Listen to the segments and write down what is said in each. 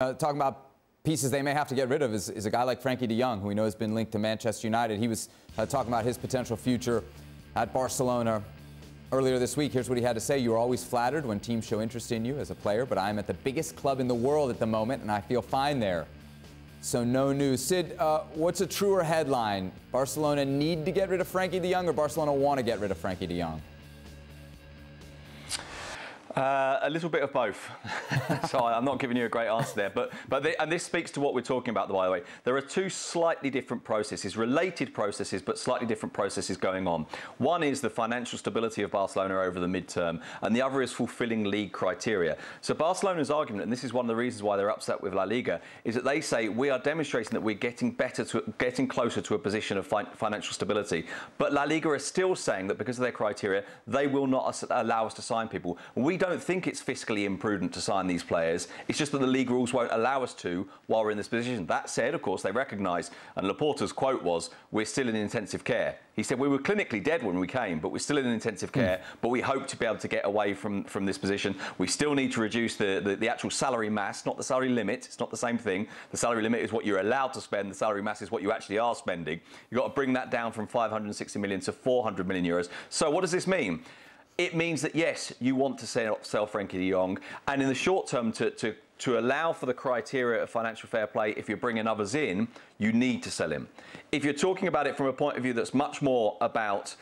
Talking about pieces they may have to get rid of is a guy like Frenkie de Jong, who we know has been linked to Manchester United. He was talking about his potential future at Barcelona earlier this week. Here's what he had to say. "You are always flattered when teams show interest in you as a player, but I'm at the biggest club in the world at the moment, and I feel fine there. So no news." Sid, what's a truer headline? Barcelona need to get rid of Frenkie de Jong, or Barcelona want to get rid of Frenkie de Jong? A little bit of both. So I'm not giving you a great answer there. And this speaks to what we're talking about, by the way. There are two slightly different processes, related processes, but slightly different processes going on. One is the financial stability of Barcelona over the midterm, and the other is fulfilling league criteria. So Barcelona's argument, and this is one of the reasons why they're upset with La Liga, is that they say we are demonstrating that we're getting closer to a position of financial stability. But La Liga are still saying that because of their criteria, they will not allow us to sign people. We don't think it's fiscally imprudent to sign these players. It's just that the league rules won't allow us to while we're in this position. That said, of course, they recognise, and Laporta's quote was, "We're still in intensive care." He said, "We were clinically dead when we came, but we're still in intensive care, but we hope to be able to get away from this position. We still need to reduce the actual salary mass, not the salary limit. It's not the same thing. The salary limit is what you're allowed to spend. The salary mass is what you actually are spending. You've got to bring that down from 560 million to 400 million euros. So what does this mean? It means that, yes, you want to sell Frenkie de Jong, and in the short term, to allow for the criteria of financial fair play, if you're bringing others in, you need to sell him. If you're talking about it from a point of view that's much more about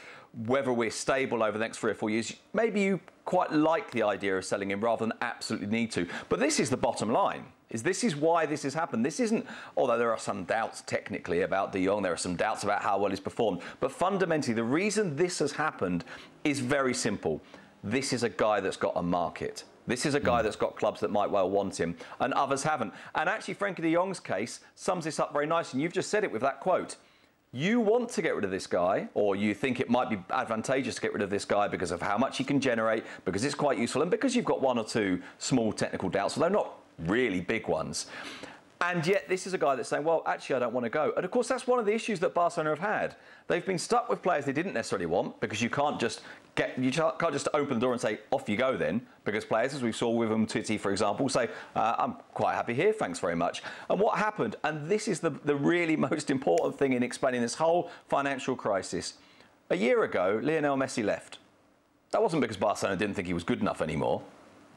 whether we're stable over the next 3 or 4 years, maybe you quite like the idea of selling him rather than absolutely need to. But this is the bottom line. This is why this has happened. This isn't, although there are some doubts technically about de Jong, there are some doubts about how well he's performed. But fundamentally, the reason this has happened is very simple. This is a guy that's got a market. This is a guy that's got clubs that might well want him, and others haven't. And actually, Frenkie de Jong's case sums this up very nicely. And you've just said it with that quote. You want to get rid of this guy, or you think it might be advantageous to get rid of this guy because of how much he can generate, because it's quite useful, and because you've got 1 or 2 small technical doubts, although not really big ones. And yet this is a guy that's saying, well, actually, I don't want to go. And of course, that's one of the issues that Barcelona have had. They've been stuck with players they didn't necessarily want, because you can't just open the door and say, off you go then, because players, as we saw with Titi, for example, say, I'm quite happy here, thanks very much. And what happened, and this is the really most important thing in explaining this whole financial crisis. A year ago, Lionel Messi left. That wasn't because Barcelona didn't think he was good enough anymore.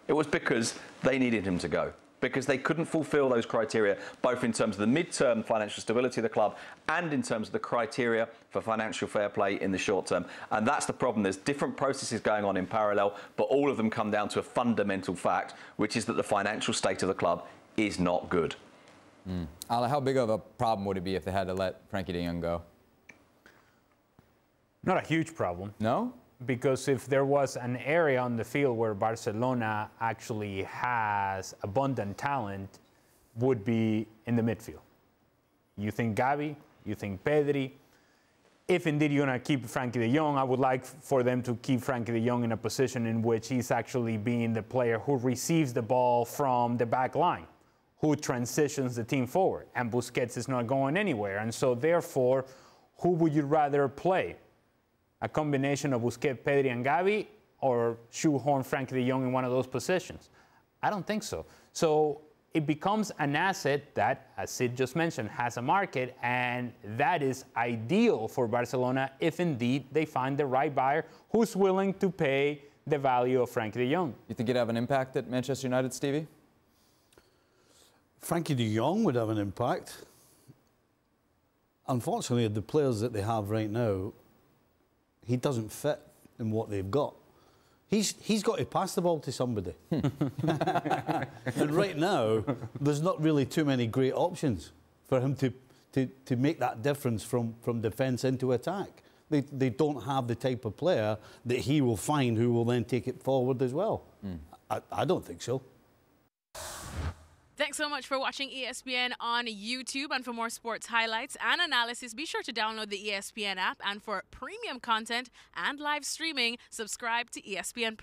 It was because they needed him to go, because they couldn't fulfil those criteria, both in terms of the mid-term financial stability of the club and in terms of the criteria for financial fair play in the short term. And that's the problem. There's different processes going on in parallel, but all of them come down to a fundamental fact, which is that the financial state of the club is not good. Ale, how big of a problem would it be if they had to let Frenkie de Jong go? Not a huge problem. No? Because if there was an area on the field where Barcelona actually has abundant talent, would be in the midfield. You think Gavi, you think Pedri. If indeed you're going to keep Frenkie de Jong, I would like for them to keep Frenkie de Jong in a position in which he's actually being the player who receives the ball from the back line, who transitions the team forward. And Busquets is not going anywhere. And so therefore, who would you rather play? A combination of Busquets, Pedri, and Gavi, or shoehorn Frenkie de Jong in one of those positions? I don't think so. So it becomes an asset that, as Sid just mentioned, has a market, and that is ideal for Barcelona if indeed they find the right buyer who's willing to pay the value of Frenkie de Jong. You think it'd have an impact at Manchester United, Stevie? Frenkie de Jong would have an impact. Unfortunately, the players that they have right now, he doesn't fit in what they've got. He's got to pass the ball to somebody. And right now, there's not really too many great options for him to make that difference from defence into attack. They don't have the type of player that he will find who will then take it forward as well. I don't think so. Thanks so much for watching ESPN on YouTube. And for more sports highlights and analysis, be sure to download the ESPN app. And for premium content and live streaming, subscribe to ESPN+.